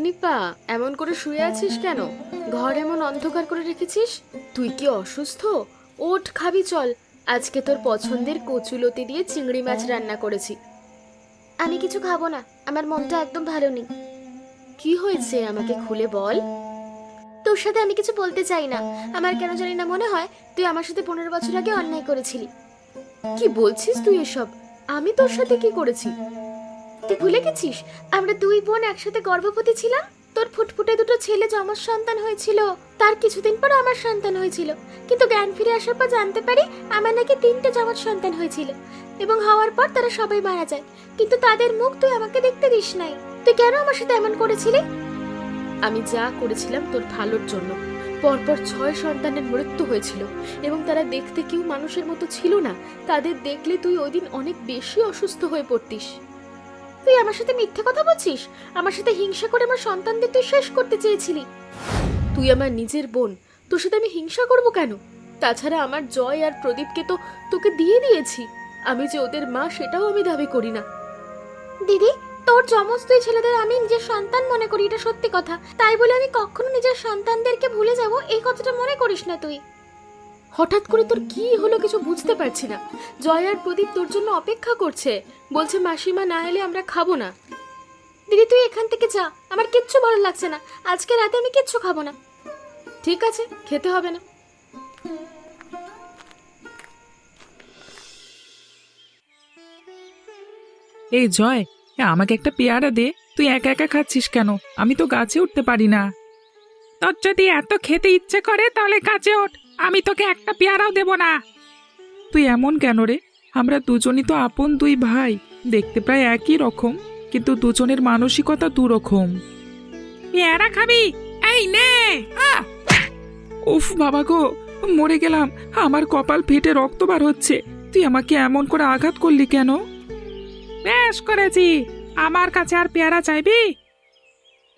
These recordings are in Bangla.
নিপা, এমন করে শুয়ে আছিস কেন? ঘর এমন অন্ধকার করে রেখেছিস? তুই কি অসুস্থ? ওঠ, খাবি চল। আজকে তোর পছন্দের কচুলতি দিয়ে চিংড়ি মাছ রান্না করেছি। আমি কিছু খাবো না, আমার মনটা একদম ভালো নেই। কি হয়েছে আমাকে খুলে বল। তোর সাথে আমি কিছু বলতে চাই না। আমার কেন জানি না মনে হয় তুই আমার সাথে 15 বছর আগে অন্যায় করেছিলি। কি বলছিস তুই এসব? আমি তোর সাথে কি করেছি? তুই ভুলে গেছিস আমরা দুই বোন একসাথে গর্ভবতী ছিলাম? তোর ফুটফুটে দুটো ছেলে যমজ সন্তান হয়েছিল, তার কিছুদিন পর আমার সন্তান হয়েছিল। কিন্তু জ্ঞান ফিরে আসার পর জানতে পারি আমার নাকি 3টে যমজ সন্তান হয়েছিল, এবং হওয়ার পর তারা সবাই মারা যায়। কিন্তু তাদের মুখ তুই আমাকে দেখতে দিস নাই। তুই কেন আমার সাথে এমন করেছিলি? আমি যা করেছিলাম তোর ভালোর জন্য। পরপর 6 সন্তানের মৃত্যু হয়েছিল, এবং তারা দেখতে কেউ মানুষের মতো ছিল না। তাদের দেখলে তুই ওই দিন অনেক বেশি অসুস্থ হয়ে পড়তিস। তুই আমার সাথে মিথ্যে কথা বলছিস। আমার সাথে হিংসা করে আমার সন্তানদের তুই শেষ করতে চেয়েছিলি। তুই আমার নিজের বোন, তোর সাথে আমি হিংসা করব কেন? তাছাড়া আমার জয় আর প্রদীপকে তো তোকে দিয়ে দিয়েছি। আমি যে ওদের মা সেটাও আমি দাবি করি না। দিদি, তোর যমজ দুই ছেলেদের আমি নিজের সন্তান মনে করি, এটা সত্যি কথা। তাই বলে আমি কখনো নিজের সন্তানদেরকে ভুলে যাব এই কথাটা মনে করিস না তুই। হঠাৎ করে তোর কি হলো কিছু বুঝতে পারছি না। জয় আর প্রদীপ তোর জন্য অপেক্ষা করছে, বলছে মাসিমা না এলে আমরা খাবো না। দিদি তুই এখান থেকে যা, আমার কিচ্ছু ভালো লাগছে না। আজকে রাতে আমি কিচ্ছু খাবো না। ঠিক আছে, খেতে হবে না। এই জয়, আমাকে একটা পেয়ারা দে। তুই একা একা খাচ্ছিস কেন? আমি তো গাছে উঠতে পারি না। তোর যদি এত খেতে ইচ্ছে করে তাহলে গাছে ওঠ, আমি তোকে একটা পেয়ারাও দেব না। তুই এমন কেন রে? আমরা দুজনই তো আপন দুই ভাই, দেখতে প্রায় একই রকম, কিন্তু দুজনের মানসিকতা দুরকম। পেয়ারা খাবি? এই নে। উফ বাবা গো, মরে গেলাম। আমার কপাল ফেটে রক্ত বার হচ্ছে। তুই আমাকে এমন করে আঘাত করলি কেন? বেশ করেছি, আমার কাছে আর পেয়ারা চাইবি?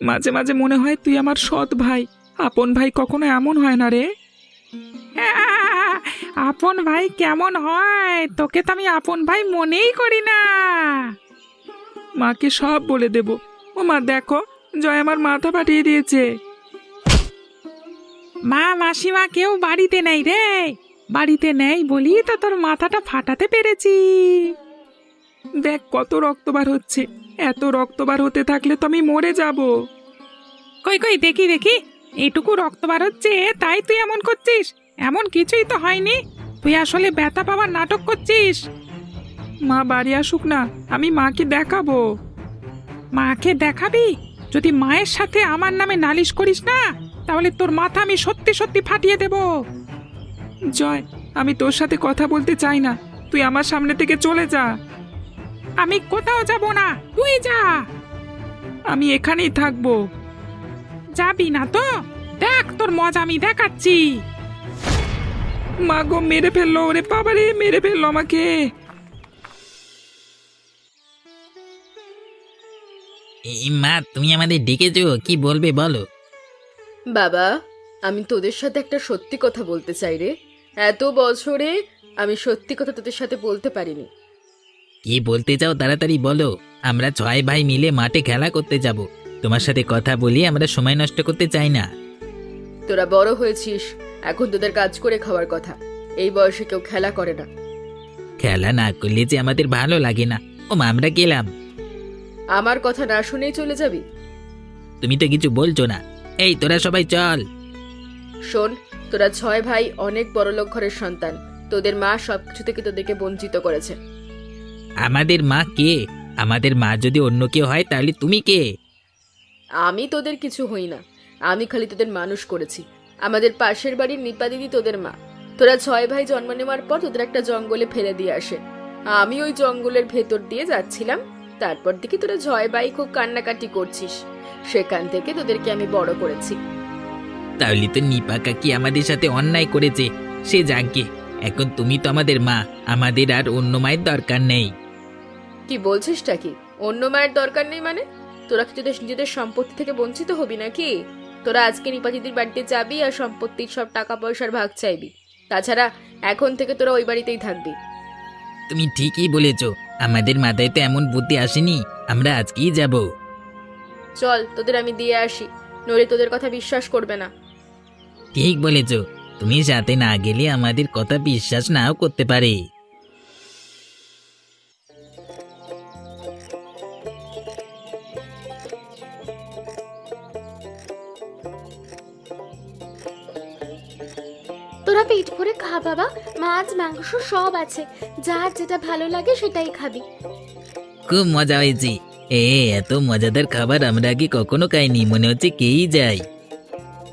মাঝে মাঝে মনে হয় তুই আমার সৎ ভাই। আপন ভাই কখনো এমন হয় না রে। আপন ভাই কেমন হয়? তোকে তো আমি আপন ভাই মনেই করি না। মাকে সব বলে দেব। ও মা, দেখো জয় আমার মাথা ফাটিয়ে দিয়েছে। মা মাসিমা কেউ বাড়িতে নেই রে। বাড়িতে নেই বলি তো তোর মাথাটা ফাটাতে পেরেছি। দেখ কত রক্ত বার হচ্ছে। এত রক্ত বার হতে থাকলে তো আমি মরে যাব। কই কই দেখি দেখি, এইটুকু রক্ত বার হচ্ছে তাই তুই এমন করছিস? এমন কিছুই তো হয়নি। তুই আসলে ব্যথা পাওয়ার নাটক করছিস। মা বাড়ি আসুক না, আমি মাকে দেখাবো। মাকে দেখাবি? যদি মায়ের সাথে আমার নামে নালিশ করিস না, তাহলে তোর মাথা আমি সত্যি সত্যি ফাটিয়ে দেব। জয়, আমি তোর সাথে কথা বলতে চাই না। তুই আমার সামনে থেকে চলে যা। আমি কোথাও যাব না, তুই যা। আমি এখানেই থাকবো। যাবি না তো? দেখ তোর মজা আমি দেখাচ্ছি। মা গো, মেরে ফেললো ওরে বাবারে, মেরে ফেললো আমাকে। এই মা, তুমি আমাদের ডেকেছো, কি বলবে বলো? বাবা, আমি তোদের সাথে একটা সত্যি কথা বলতে চাই রে। এত বছরে আমি সত্যি কথা তোদের সাথে বলতে পারিনি। কি বলতে চাও তাড়াতাড়ি বলো। আমরা 6 ভাই মিলে মাঠে খেলা করতে যাব। তোমার সাথে কথা বলি, আমরা সময় নষ্ট করতে চাই না। তোরা বড় হয়েছিস, এখন তোদের কাজ করে খাওয়ার কথা। এই বয়সে কেউ খেলা করে না। খেলা না করলে যে আমাদের ভালো লাগে না। ও মা, আমরা গেলাম। আমার কথা না শুনেই চলে যাবি? তুমি তো কিছু বলছো না। এই তোরা সবাই চল। শোন, তোরা 6 ভাই অনেক বড়লোক ঘরের সন্তান। তোদের মা সবকিছু থেকে তোদেরকে বঞ্চিত করেছে। আমাদের মা কে? আমাদের মা যদি অন্য কেউ হয় তাহলে তুমি কে? আমি তোদের কিছু হই না, আমি খালি তোদের মানুষ করেছি। আমাদের পাশের বাড়ির নিপা দিদি তোদের মা। তোরা 6 ভাই জন্ম নেওয়ার পর তোদের একটা জঙ্গলে ফেলে দিয়ে আসে। আমি ওই জঙ্গলের ভেতর দিয়ে যাচ্ছিলাম, তারপর দেখি তোরা 6 ভাই খুব কান্নাকাটি করছিস। সেখান থেকে তোদেরকে আমি বড় করেছি। তাহলে তো নিপা কাকি আমাদের সাথে অন্যায় করেছে। সে যাকে, এখন তুমি তো আমাদের মা, আমাদের আর অন্য মায়ের দরকার নেই। কি বলছিসটা কি? অন্য মায়ের দরকার নেই মানে? তোরা কি তোদের নিজেদের সম্পত্তি থেকে বঞ্চিত হবি নাকি? তোরা আজকে নিপা দিদির বাড়িতে যাবি আর সম্পত্তির সব টাকা পয়সার ভাগ চাইবি। তাছাড়া এখন থেকে তোরা ওই বাড়িতেই থাকবি। তুমি ঠিকই বলেছ, আমাদের মাথায় তো এমন বুদ্ধি আসেনি। আমরা আজকেই যাব। চল তোদের আমি দিয়ে আসি, নইলে তোদের কথা বিশ্বাস করবে না। ঠিক বলেছ, তুমি সাথে না গেলে আমাদের কথা বিশ্বাস নাও করতে পারে। তোরা পেট ভরে খা বাবা, মাছ মাংস সব আছে, যার যেটা ভালো লাগে সেটাই খাবি। খুব মজা হয়েছে। এত মজাদার খাবার আমরা আগে কখনো খাইনি, মনে হচ্ছে কেই যাই।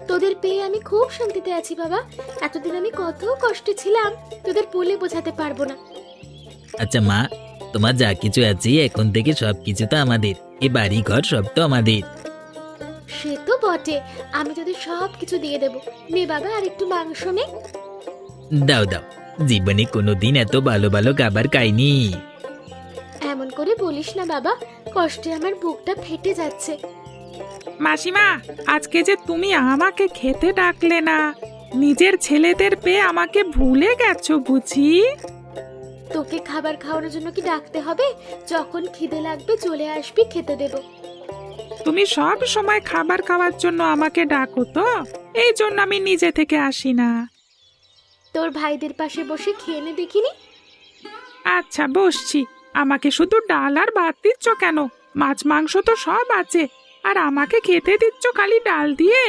তোদের পেয়ে আমি খুব শান্তিতে আছি বাবা। এতদিন আমি কত কষ্টে ছিলাম তোদের বলে বোঝাতে পারবো না। আচ্ছা মা, তোমার যা কিছু আছে এখন থেকে সব কিছু তো আমাদের, এ বাড়ি ঘর সব তো আমাদের। সে তো বটে, আমি তোদের সব কিছু দিয়ে দেবো। নে বাবা, আর একটু মাংস নে। দাও দাও, জীবনে কোনোদিন এত ভালো ভালো খাবার খাইনি। এমন করে বলিস না বাবা, কষ্টে আমার বুকটা ফেটে যাচ্ছে। মাসিমা, আজকে যে তুমি আমাকে খেতে ডাকলে না, নিজের ছেলেদের পেয়ে আমাকে ভুলে গেছো বুঝি? তোকে খাবার খাওয়ানোর জন্য কি ডাকতে হবে? যখন খিদে লাগবে চলে আসবি, খেতে দেবো। তুমি সব সময় খাবার খাওয়ার জন্য আমাকে ডাকো তো, এই জন্য আমি নিজে থেকে আসি না। তোর ভাইদের পাশে বসে খেয়ে নে দেখিনি। আচ্ছা বসছি, আমাকে শুধু ডাল আর ভাত দিচ্ছ কেন? মাছ মাংস তো সব আছে, আর আমাকে খেতে দিচ্ছ খালি ডাল দিয়ে।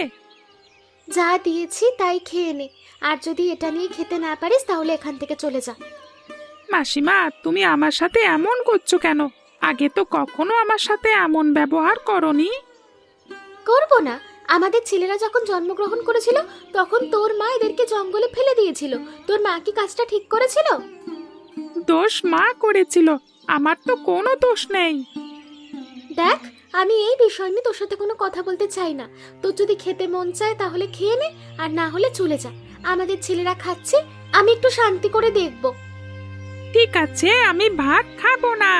যা দিয়েছি তাই খেয়ে নে, আর যদি এটা নিয়ে খেতে না পারিস তাহলে এখান থেকে চলে যা। মাসিমা, তুমি আমার সাথে এমন করছো কেন? আগে তো কখনো আমার সাথে এমন ব্যবহার করনি। করবো না? আমাদের ছেলেরা যখন জন্মগ্রহণ করেছিল তখন তোর মা এদেরকে জঙ্গলে ফেলে দিয়েছিল। তোর মা কি কাজটা ঠিক করেছিল? দোষ মা করেছিল, আমার তো কোনো দোষ নেই। দেখ, আমি এই বিষয় নিয়ে তোর সাথে কোনো কথা বলতে চাই না। তোর যদি খেতে মন চায় তাহলে খেয়ে নে, আর না হলে চলে যা। আমাদের ছেলেরা খাচ্ছে, আমি একটু শান্তি করে দেখবো। ঠিক আছে, আমি ভাত খাবো না।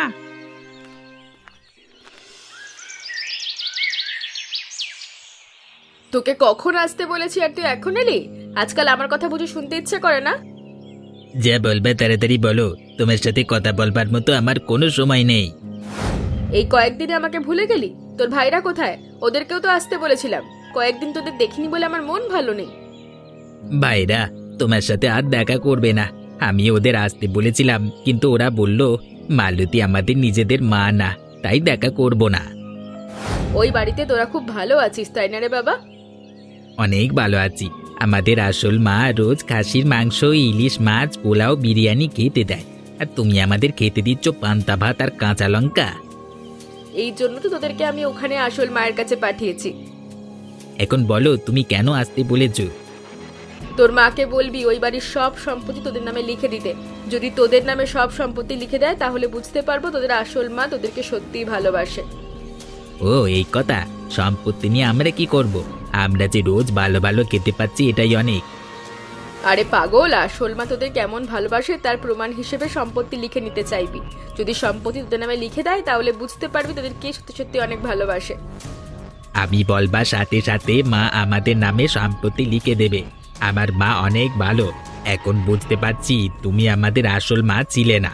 তোকে কখন আসতে বলেছি আর তুই এখন এলি? আজকাল আমার কথা বুঝে শুনতে ইচ্ছে করে না? যা বলবে তাড়াতাড়ি বলো, তোমার সাথে কথা বলবার মতো আমার কোনো সময় নেই। এই কয়েকদিনে আমাকে ভুলে গেলি? তোর ভাইরা কোথায়? ওদেরকেও তো আসতে বলেছিলাম। কয়েকদিন তোদের দেখিনি বলে আমার মন ভালো নেই। ভাইরা তোমার সাথে আর দেখা করবে না, আমি ওদের আসতে বলেছিলাম, কিন্তু ওরা বলল মালতী আমাদের নিজেদের মা না, তাই দেখা করব না। ওই বাড়িতে তোরা খুব ভালো আছিস তাই না রে বাবা? অনেক ভালো আছি। আমাদের আসল মা রোজ খাসির মাংস, ইলিশ মাছ, পোলাও, বিরিয়ানি খেতে দেয়, আর তুমি আমাদের খেতে দিচ্ছ পান্তা ভাত আর কাঁচা লঙ্কা। এই জন্য তো তোদেরকে আমি ওখানে আসল মায়ের কাছে পাঠিয়েছি। এখন বলো তুমি কেন আসতে বলেছো? তোর মাকে বলবি ওই বাড়ির সব সম্পত্তি তোদের নামে লিখে দিতে। যদি তোদের নামে সব সম্পত্তি লিখে দেয় তাহলে বুঝতে পারবো তোদের আসল মা তোদেরকে সত্যিই ভালোবাসে। ও এই কথা, সম্পত্তি নিয়ে আমরা কি করব? আমরা যে রোজ ভালো ভালো খেতে পাচ্ছি এটাই অনেক। আরে পাগল, আসল মা তোদের কেমন ভালোবাসে তার প্রমাণ হিসেবে সম্পত্তি লিখে নিতে চাইবি। যদি সম্পত্তি তোদের নামে লিখে দেয় তাহলে বুঝতে পারবি তোদের কে সত্যি সত্যি অনেক ভালোবাসে। আমি বলবার সাথে সাথে মা আমাদের নামে সম্পত্তি লিখে দেবে। আমার মা অনেক ভালো। এখন বুঝতে পারছি তুমি আমাদের আসল মা ছিলে না।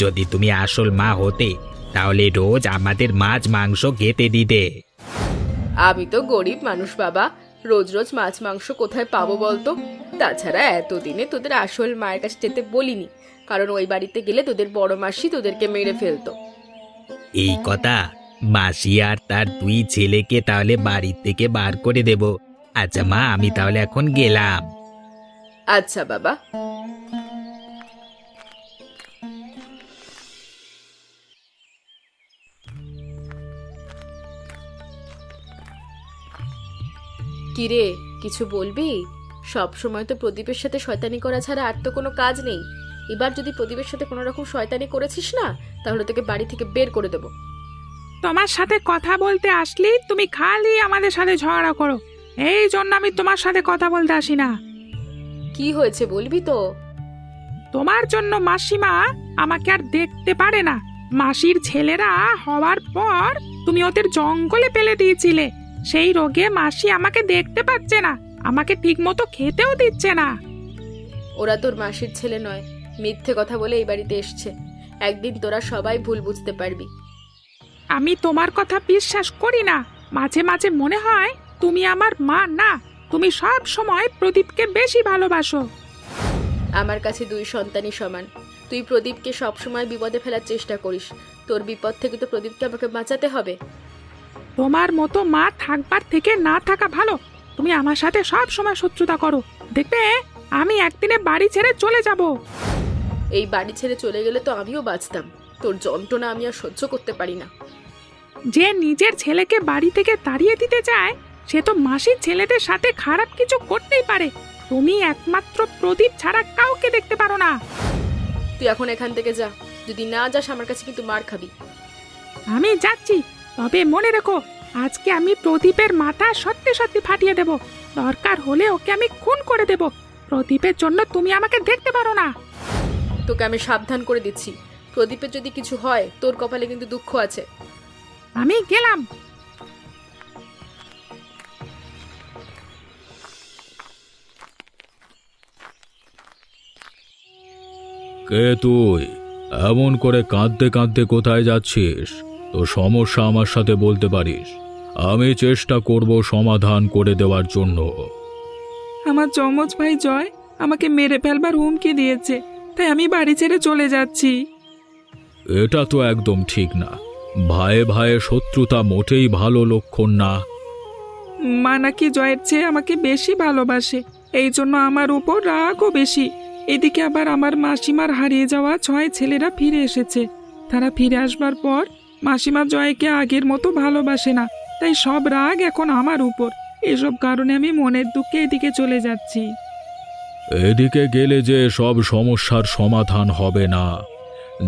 যদি তুমি আসল মা হতে তাহলে রোজ আমাদের মাছ মাংস খেতে দিতে। আমি তো গরিব মানুষ বাবা, রোজ রোজ মাছ মাংস কোথায় পাবো বলতো? তাছাড়া এতদিনে তোদের আসল মায়ের কাছে যেতে বলিনি, কারণ ওই বাড়িতে গেলে তোদের বড় মাসি তোদেরকে মেরে ফেলতো। এই কথা, মাসি আর তার দুই ছেলেকে তাহলে বাড়ি থেকে বার করে দেব। আচ্ছা মা, আমি তাহলে এখন গেলাম। আচ্ছা বাবা। কিরে, কিছু বলবি? সব সময় তো প্রদীপের সাথে শয়তানি করা ছাড়া আর তো কোনো কাজ নেই। এবার যদি প্রদীপের সাথে কোনো রকম শয়তানি করেছিস না তাহলে তোকে বাড়ি থেকে বের করে দেবো। তোমার সাথে কথা বলতে আসলেই তুমি খালি আমাদের সাথে ঝগড়া করো, এই জন্য আমি তোমার সাথে কথা বলতে আসি না। কি হয়েছে বলবি তো? তোমার জন্য মাসিমা আমাকে আর দেখতে পারে না। মাসির ছেলেরা হওয়ার পর তুমি ওদের জঙ্গলে ফেলে দিয়েছিলে, সেই রোগে মাসি আমাকে দেখতে পাচ্ছে না, আমাকে ঠিক মতো খেতেও দিচ্ছে না। ওরা তোর মাসির ছেলে নয়, মিথ্যে কথা বলে এই বাড়িতে এসছে। একদিন তোরা সবাই ভুল বুঝতে পারবি। আমি তোমার কথা বিশ্বাস করি না, মাঝে মাঝে মনে হয় তুমি আমার মা না, তুমি সব সময় প্রদীপকে বেশি ভালোবাসো। আমার কাছে দুই সন্তানই সমান। তুই প্রদীপকে সবসময় বিপদে ফেলার চেষ্টা করিস। তোর বিপদ থেকে তো প্রদীপকে আমাকে বাঁচাতে হবে। তোমার মতো মা থাকবার থেকে না থাকা ভালো। তুমি আমার সাথে সব সময় শত্রুতা করো, দেখবে আমি একদিনে বাড়ি ছেড়ে চলে যাব। এই বাড়ি ছেড়ে চলে গেলে তো আমিও বাঁচতাম। তোর যন্ত্রণা আমি আর সহ্য করতে পারি না। যে নিজের ছেলেকে বাড়ি থেকে তাড়িয়ে দিতে চায় সে তো মাসির ছেলেদের সাথে খারাপ কিছু করতেই পারে। তুমি একমাত্র প্রদীপ ছাড়া কাউকে দেখতে পারো না। তুই এখন এখান থেকে যা। যদি না যাস আমার কাছে কিন্তু মার খাবি। আমি যাচ্ছি, তবে মনে রেখো আজকে আমি প্রদীপের মাথা সত্যি সত্যি ফাটিয়ে দেব। দরকার হলে ওকে আমি খুন করে দেব। প্রদীপের জন্য তুমি আমাকে দেখতে পারো না। তোকে আমি সাবধান করে দিচ্ছি, প্রদীপের যদি কিছু হয় তোর কপালে কিন্তু দুঃখ আছে। আমি গেলাম। কে তুই? এমন করে কাঁদতে কাঁদতে কোথায় যাচ্ছিস? তো সমস্যা আমার সাথে বলতে পারিস, আমি চেষ্টা করব সমাধান করে দেওয়ার জন্য। আমার যমজ ভাই জয় আমাকে মেরে ফেলবার হুমকি দিয়েছে, তাই আমি বাড়ি ছেড়ে চলে যাচ্ছি। এটা তো একদম ঠিক না। ভাইয়ে ভাইয়ে শত্রুতা মোটেই ভালো লক্ষণ না। মা নাকি জয়ের চেয়ে আমাকে বেশি ভালোবাসে, এই জন্য আমার উপর রাগও বেশি। এদিকে আবার আমার মাসিমার হারিয়ে যাওয়া 6 ছেলেরা ফিরে এসেছে। তারা ফিরে আসবার পর মাসিমা জয়কে আগের মতো ভালোবাসে না, তাই সব রাগ এখন আমার উপর। এসব কারণে আমি মনের দুঃখে এদিকে চলে যাচ্ছি। এদিকে গেলে যে সব সমস্যার সমাধান হবে না।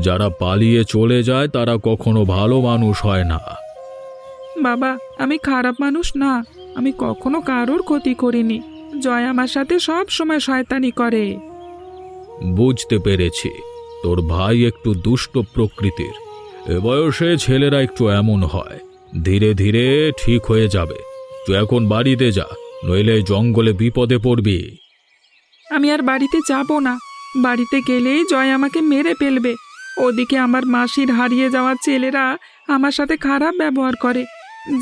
যারা পালিয়ে চলে যায় তারা কখনো ভালো মানুষ হয় না। বাবা, আমি খারাপ মানুষ না, আমি কখনো কারোর ক্ষতি করিনি। জয় আমার সাথে সব সময় শয়তানি করে। বুঝতে পেরেছি, তোর ভাই একটু দুষ্ট প্রকৃতির। এ বয়সে ছেলেরা একটু এমন হয়। ধীরে ধীরে ঠিক হয়ে যাবে। তুই এখন বাড়িতে যা, নইলে জঙ্গলে বিপদে পড়বি। আমি আর বাড়িতে যাব না। বাড়িতে গেলেই জয় আমাকে মেরে ফেলবে। ওদিকে আমার মাসির হারিয়ে যাওয়া ছেলেরা আমার সাথে খারাপ ব্যবহার করে।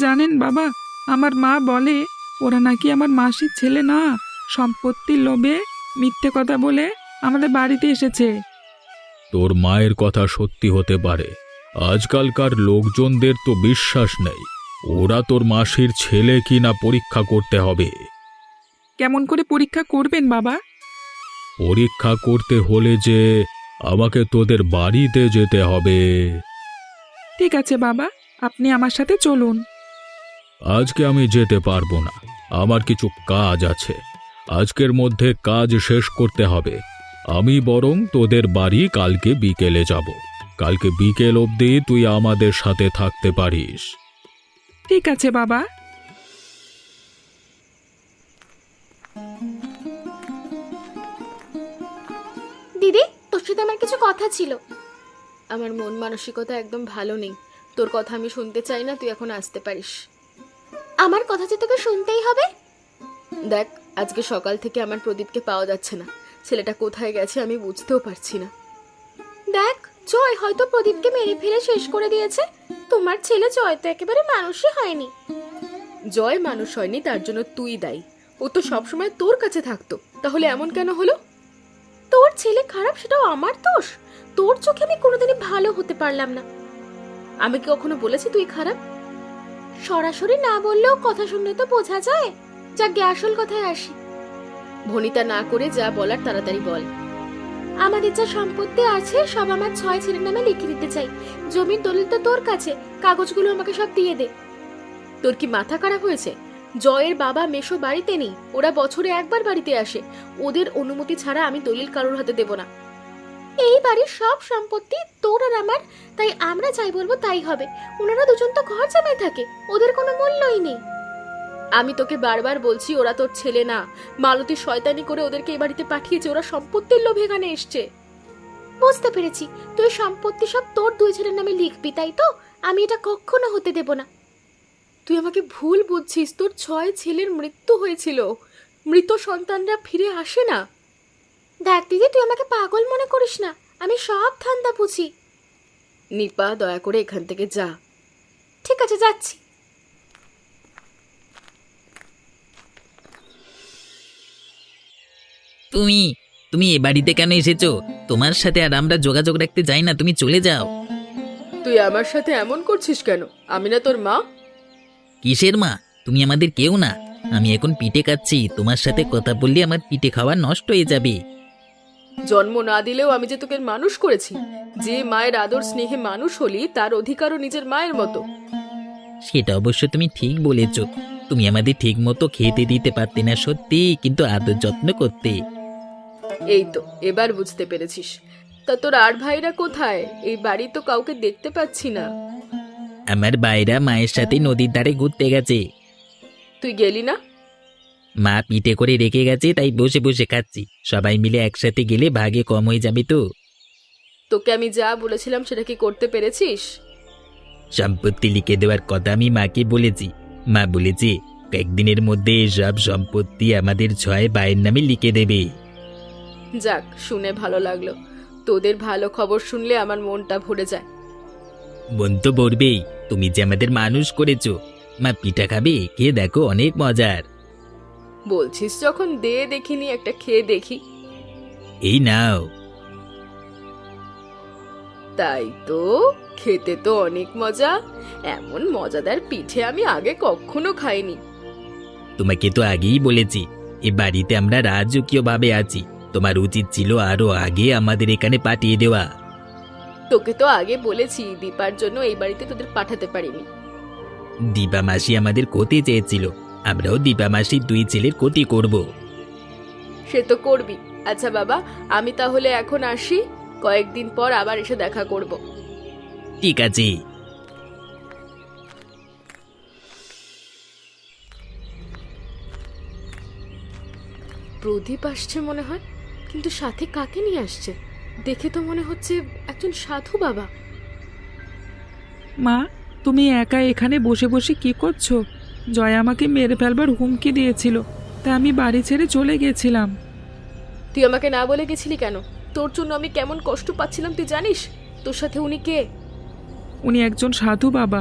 জানেন বাবা, আমার মা বলে ওরা নাকি আমার মাসির ছেলে না, সম্পত্তির লোভে মিথ্যে কথা বলে আমাদের বাড়িতে এসেছে। তোর মায়ের কথা সত্যি হতে পারে। আজকালকার লোকজনদের তো বিশ্বাস নেই। ওরা তোর মাসির ছেলে কিনা পরীক্ষা করতে হবে। কেমন করে পরীক্ষা করবেন বাবা? পরীক্ষা করতে হলে যে আমাকে তোদের বাড়িতে যেতে হবে। ঠিক আছে বাবা, আপনি আমার সাথে চলুন। আজকে আমি যেতে পারবো না, আমার কিছু কাজ আছে। আজকের মধ্যে কাজ শেষ করতে হবে। আমি বরং তোদের বাড়ি কালকে বিকেলে যাব। কালকে বিকেল অবধি তুই আমাদের সাথে থাকতে পারিস। ঠিক আছে বাবা। দিদি, তোর সাথে আমার কিছু কথা ছিল। আমার মন মানসিকতা একদম ভালো নেই। তোর কথা আমি শুনতে চাই না, তুই এখন আসতে পারিস। আমার কথা যে তোকে শুনতেই হবে। দেখ, আজকে সকাল থেকে আমার প্রদীপকে পাওয়া যাচ্ছে না। ছেলেটা কোথায় গেছে আমি বুঝতেও পারছি না। দেখ, জয় হয়তো প্রদীপকে মেরে ফেলে শেষ করে দিয়েছে। তোমার ছেলে জয় তো একেবারে মানুষই হয়নি। জয় মানুষ হয়নি তার জন্য তুই দায়ী। ও তো সবসময় তোর কাছে থাকতো, তাহলে এমন কেন হলো? তোর ছেলে খারাপ সেটাও আমার দোষ? তোর চোখে আমি কোনোদিনই ভালো হতে পারলাম না। আমি কি কখনো বলেছি তুই খারাপ? সরাসরি না বললেও কথা শুনলে তো বোঝা যায়। যাকে আসল কথায় আসি, ভনিতা না করে যা বলার তাড়াতাড়ি বল। আমাদের যা সম্পত্তি আছে সব আমার 6 ছেলের নামে লিখে দিতে চাই। জমির দলিল তো তোর কাছে, কাগজগুলো আমাকে সব দিয়ে দে। তোর কি মাথা খারাপ হয়েছে? জয়ের বাবা মেশো বাড়িতে নেই, ওরা বছরে একবার বাড়িতে আসে। ওদের অনুমতি ছাড়া আমি দলিল কারোর হাতে দেব না। এই বাড়ির সব সম্পত্তি তোর আর আমার, তাই আমরা যাই বলবো তাই হবে। ওনারা দুজন তো ঘর জামাই থাকে, ওদের কোনো মূল্যই নেই। আমি তোকে বারবার বলছি ওরা তোর ছেলে না। মালতী শয়তানি করে ওদেরকে এই বাড়িতে পাঠিয়েছে, ওরা সম্পত্তির লোভে এখানে এসছে। বুঝতে পেরেছি, তুই সম্পত্তি সব তোর 2 ছেলের নামে লিখবি, তাই তো? আমি এটা কখনো হতে দেব না। তুই আমাকে ভুল বুঝছিস। তোর 6 ছেলের মৃত্যু হয়েছিল, মৃত সন্তানরা ফিরে আসে না। দেখ দিদি, তুই আমাকে পাগল মনে করিস না, আমি সব ধান্দা বুঝি। নিপা, দয়া করে এখান থেকে যা। ঠিক আছে, যাচ্ছি। তুমি তুমি এ বাড়িতে কেন এসেছো? তোমার সাথে আর আমরা যোগাযোগ রাখতে চাই না, তুমি চলে যাও। তুই আমার সাথে এমন করছিস কেন? আমি না তোর মা? কিসের মা? তুমি আমাদের কেউ না। আমি এখন পিঠে খাচ্ছি, তোমার সাথে কথা বললে আমার পিঠে খাওয়া নষ্ট হয়ে যাবে। জন্ম না দিলেও আমি যে তোকে মানুষ করেছি। যে মায়ের আদর স্নেহে মানুষ হলি, তার অধিকারও নিজের মায়ের মতো। সেটা অবশ্য তুমি ঠিক বলেছ। তুমি আমাদের ঠিক মতো খেতে দিতে পারতে না সত্যি, কিন্তু আদর যত্ন করতে। এই তো এবার বুঝতে পেরেছিস। তা তোর আর ভাইরা কোথায়? এই বাড়ি তো কাউকে দেখতে পাচ্ছি না। আমার ভাইরা মায়ের সাথে নদীর ধারে ঘুরতে গেছে। তুই গেলি না? মা পিঠে করে রেখে গেছে, তাই বসে বসে খাচ্ছি। সবাই মিলে একসাথে গেলে ভাগে কম হয়ে যাবে তো। তোকে আমি যা বলেছিলাম সেটা কি করতে পেরেছিস? সম্পত্তি লিখে দেওয়ার কথা আমি মাকে বলেছি। মা বলেছে কয়েকদিনের মধ্যে সব সম্পত্তি আমাদের 6 ভাইয়ের নামে লিখে দেবে। যাক, শুনে ভালো লাগলো। তোদের ভালো খবর শুনলে আমার মনটা ভরে যায়। মন তো ভরবেই, তুমি যে আমাদের মানুষ করেছো। মা পিঠা খাবে? খেয়ে দেখো, অনেক মজার। বলছিস যখন দে, দেখিনি একটা খেয়ে দেখি। এই নাও। তাই তো, খেতে তো অনেক মজা। এমন মজাদার পিঠে আমি আগে কখনো খাইনি। তোমাকে তো আগেই বলেছি এ বাড়িতে আমরা রাজকীয় ভাবে আছি। তোমার উচিত ছিল আরো আগে আমাদের এখানে পাঠিয়ে দেওয়া। তোকে তো আগে বলেছি দীপার জন্য এই বাড়িতে তোদের পাঠাতে পারিনি। দীপা মাসি আমাদের ক্ষতি চেয়েছিল, আমরাও দীপা মাসির 2 ছেলের ক্ষতি করব। সে তো করবি। আচ্ছা বাবা, আমি তাহলে এখন আসি। কয়েকদিন পর আবার এসে দেখা করব। ঠিক আছে। প্রদীপ আসছে মনে হয়, কিন্তু সাথে কাকে নিয়ে আসছে? দেখে তো মনে হচ্ছে একজন সাধু বাবা। মা, তুমি একা এখানে বসে বসে কি করছো? জয় আমাকে মেরে ফেলবার হুমকি দিয়েছিল, তা আমি বাড়ি ছেড়ে চলে গেছিলাম। তুই আমাকে না বলে গেছিলি কেন? তোর জন্য আমি কেমন কষ্ট পাচ্ছিলাম তুই জানিস? তোর সাথে উনি কে? উনি একজন সাধু বাবা,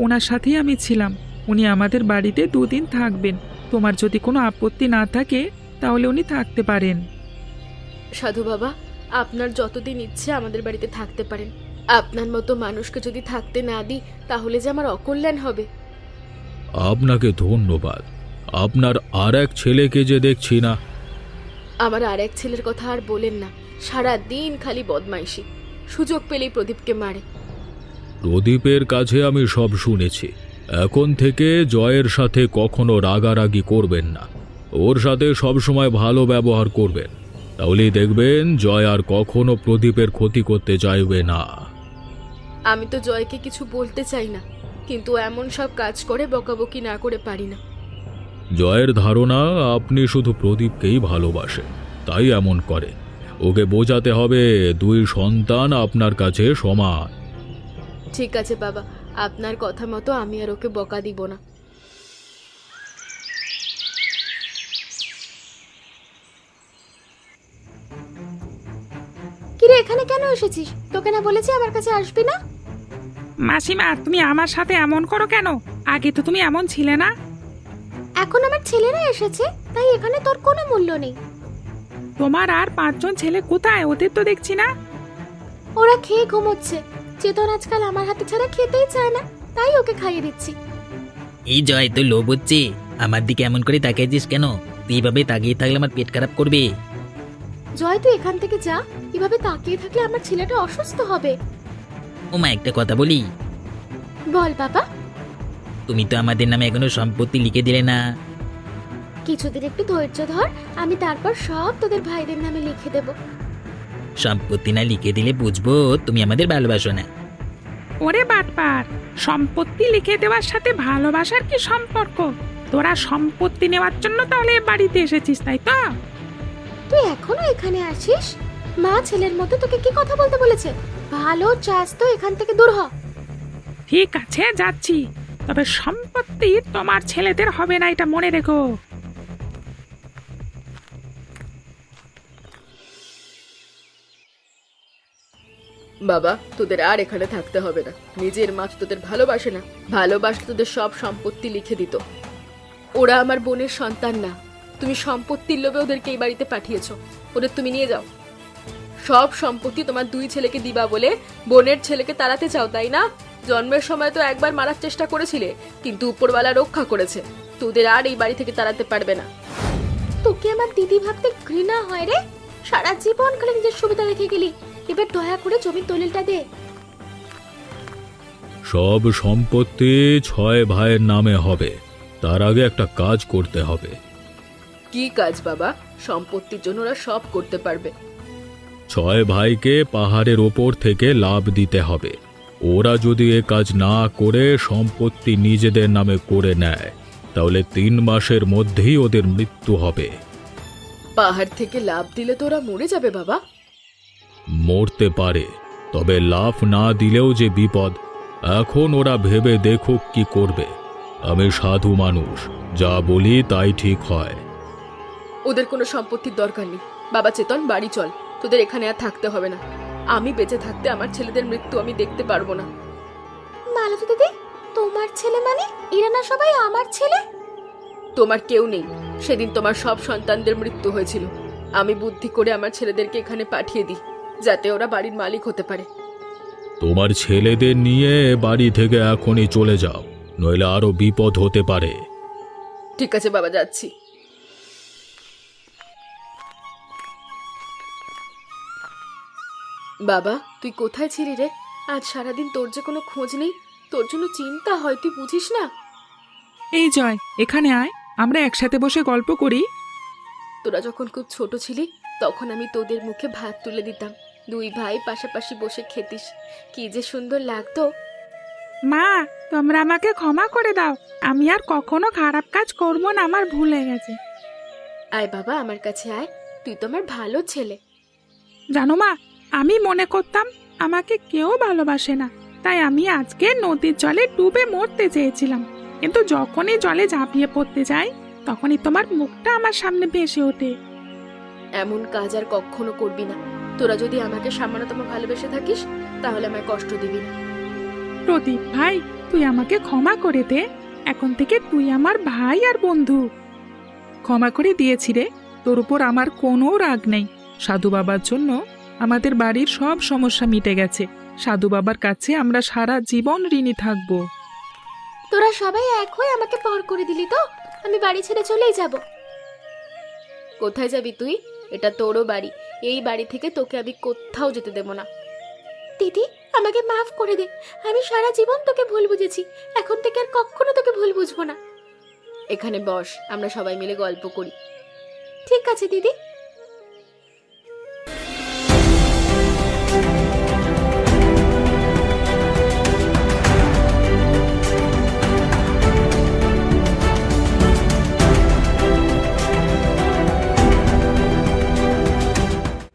ওনার সাথেই আমি ছিলাম। উনি আমাদের বাড়িতে 2 দিন থাকবেন। তোমার যদি কোনো আপত্তি না থাকে তাহলে উনি থাকতে পারেন। সাধু বাবা, আপনার যতদিন ইচ্ছে আমাদের বাড়িতে থাকতে পারেন। আপনার মতো মানুষকে যদি থাকতে না দিই তাহলে যে আমার অকল্যাণ হবে। আপনাকে ধন্যবাদ। আপনার আর এক ছেলেকে যে দেখছি না। আমার আর এক ছেলের কথা আর বলেন না। সারা দিন খালি বদমাইশি, সুযোগ পেলেই প্রদীপকে মারে। প্রদীপের কাছে আমি সব শুনেছি। এখন থেকে জয়ের সাথে কখনো রাগারাগি করবেন না। ওর সাথে সবসময় ভালো ব্যবহার করবেন, তাহলেই দেখবেন জয় আর কখনো প্রদীপের ক্ষতি করতে চাইবে না। আমি তো জয়কে কিছু বলতে চাই না, কিন্তু এমন সব কাজ করে বকাবকি না করে পারি না। জয়ের ধারণা আপনি শুধু প্রদীপকেই ভালোবাসেন, তাই এমন করে। ওকে বোঝাতে হবে 2 সন্তান আপনার কাছে সমান। ঠিক আছে বাবা, আপনার কথা মতো আমি আর ওকে বকা দিব না। কিরে, এখানে কেন এসেছিস? তোকে না বলেছি আমার কাছে আসবি না? মাসিমা, তুমি আমার সাথে এমন করো কেন? আগে তো তুমি এমন ছিলে না। এখন আমার ছেলেরা এসেছে, তাই এখানে তোর কোনো মূল্য নেই। তোমার আর 5 জন ছেলে কোথায়? ওদের তো দেখছি না। ওরা খেয়ে ঘুমোচ্ছে। চেতন আজকাল আমার হাতে ছাড়া খেতেই চায় না, তাই ওকে খাইয়ে দিচ্ছি। এই জয়, তো লোভ হচ্ছে। আমার দিকে এমন করে তাকিয়েছিস কেন? তুই এভাবে তাকিয়ে থাকলে আমার পেট খারাপ করবে। জয়, তুই এখান থেকে যা। এভাবে তাকিয়ে থাকলে আমার ছেলেটা অসুস্থ হবে। ও মা, একটা কথা বলি। বল বাবা। তুমি তো আমাদের নামে এখনো সম্পত্তি লিখে দিলে না। কিছুদিন একটু ধৈর্য ধর, আমি তারপর সব তোদের ভাইদের নামে লিখে দেব। সম্পত্তি না লিখে দিলে বুঝবো তুমি আমাদের ভালোবাসো না। ওরে বাটপার, সম্পত্তি লিখে দেওয়ার সাথে ভালোবাসার কি সম্পর্ক? তোরা সম্পত্তি নেওয়ার জন্য তাহলে এ বাড়িতে এসেছিস, তাই তো? তুই এখনো এখানে আসিস? মা ছেলের মতো তোকে কি কথা বলতে বলেছে? ভালো চাস তো এখান থেকে দূর হ। ঠিক আছে, যাচ্ছি। তবে সম্পত্তি তোমার ছেলেদের হবে না, এটা মনে রেখো। বাবা, তোদের আর এখানে থাকতে হবে না। নিজের মা তো তোদের ভালোবাসে না, ভালোবাসলে তোদের সব সম্পত্তি লিখে দিত। ওরা আমার বোনের সন্তান না, তুমি সম্পত্তির লোভে ওদেরকে এই বাড়িতে পাঠিয়েছো। ওদের তুমি নিয়ে যাও। সব সম্পত্তি তোমার দুই ছেলেকে দিবা বলে বোনের ছেলেকে তাড়াতে চাও, তাই না? জন্মের সময় তো একবার মারার চেষ্টা করেছিলে, কিন্তু উপরওয়ালা রক্ষা করেছে। তোদের আর এই বাড়ি থেকে তাড়াতে পারবে না। তোকে আমার দিদি ভাবতে ঘৃণা হয় রে। সারা জীবন খালি নিজের সুবিধা দেখে গেলি, এবার দয়া করে জমির দলিলটা দে। সব সম্পত্তি 6 ভাইয়ের নামে হবে। তার আগে একটা কাজ করতে হবে। কি কাজ বাবা? সম্পত্তির জন্য ওরা সব করতে পারবে। 6 ভাইকে পাহাড়ের ওপর থেকে লাফ দিতে হবে। ওরা যদি এ কাজ না করে সম্পত্তি নিজেদের নামে করে নেয়, তাহলে 3 মাসের মধ্যেই ওদের মৃত্যু হবে। পাহাড় থেকে লাফ দিলে তো ওরা মরে যাবে বাবা। মরতে পারে, তবে লাফ না দিলেও যে বিপদ। এখন ওরা ভেবে দেখুক কি করবে। আমি সাধু মানুষ, যা বলি তাই ঠিক হয়। ওদের কোনো সম্পত্তির দরকার নেই। বাবা চেতন, বাড়ি চল। তোদের এখানে আর থাকতে হবে না। আমি বেঁচে থাকতে আমার ছেলেদের মৃত্যু আমি দেখতে পারবো না। মালতী দিদি, তোমার ছেলে মানে? এরা না সবাই আমার ছেলে? তোমার কেউ নেই। সেদিন তোমার সব সন্তানদের মৃত্যু হয়েছিল। আমি বুদ্ধি করে আমার ছেলেদেরকে এখানে পাঠিয়ে দিই, যাতে ওরা বাড়ির মালিক হতে পারে। তোমার ছেলেদের নিয়ে বাড়ি থেকে এখনই চলে যাও, নইলে আরো বিপদ হতে পারে। ঠিক আছে বাবা, যাচ্ছি। বাবা, তুই কোথায় ছিলি রে? আজ সারাদিন তোর যে কোনো খোঁজ নেই। তোর জন্য চিন্তা হয়, তুই বুঝিস না? এই জয়, এখানে আয়, আমরা একসাথে বসে গল্প করি। তোরা যখন খুব ছোট ছিলি, তখন আমি তোদের মুখে ভাত তুলে দিতাম। দুই ভাই পাশাপাশি বসে খেতিস, কি যে সুন্দর লাগতো। মা, তোমরা আমাকে ক্ষমা করে দাও। আমি আর কখনো খারাপ কাজ করব না, আমার ভুল হয়ে গেছে। আয় বাবা, আমার কাছে আয়। তুই তো আমার ভালো ছেলে। জানো মা, আমি মনে করতাম আমাকে কেউ ভালোবাসে না, তাই আমি আজকে নদীর জলে ডুবে মরতে চেয়েছিলাম। কিন্তু যখনই জলে ঝাঁপিয়ে পড়তে যাই, তখনই তোমার মুখটা আমার সামনে ভেসে ওঠে। এমন কাজ আর কখনো করবি না। তোরা যদি আমাকে সামান্যতম ভালোবেসে থাকিস, তাহলে আমায় কষ্ট দিবি না। প্রদীপ ভাই, তুই আমাকে ক্ষমা করে দে। এখন থেকে তুই আমার ভাই আর বন্ধু। ক্ষমা করে দিয়েছি রে, তোর উপর আমার কোনো রাগ নেই। সাধু বাবার জন্য আমাদের বাড়ির সব সমস্যা মিটে গেছে। সাধু বাবার কাছে আমরা সারা জীবন ঋণী থাকবো। তোরা সবাই এক হয়ে আমাকে পর করে দিলি তো? আমি বাড়ি ছেড়ে চলেই যাব। কোথায় যাবি তুই? এটা তোরও বাড়ি। এই বাড়ি থেকে তোকে আমি কোথাও যেতে দেব না। দিদি, আমাকে মাফ করে দে। আমি সারা জীবন তোকে ভুল বুঝেছি। এখন থেকে আর কখনো তোকে ভুল বুঝবো না। এখানে বস, আমরা সবাই মিলে গল্প করি। ঠিক আছে দিদি।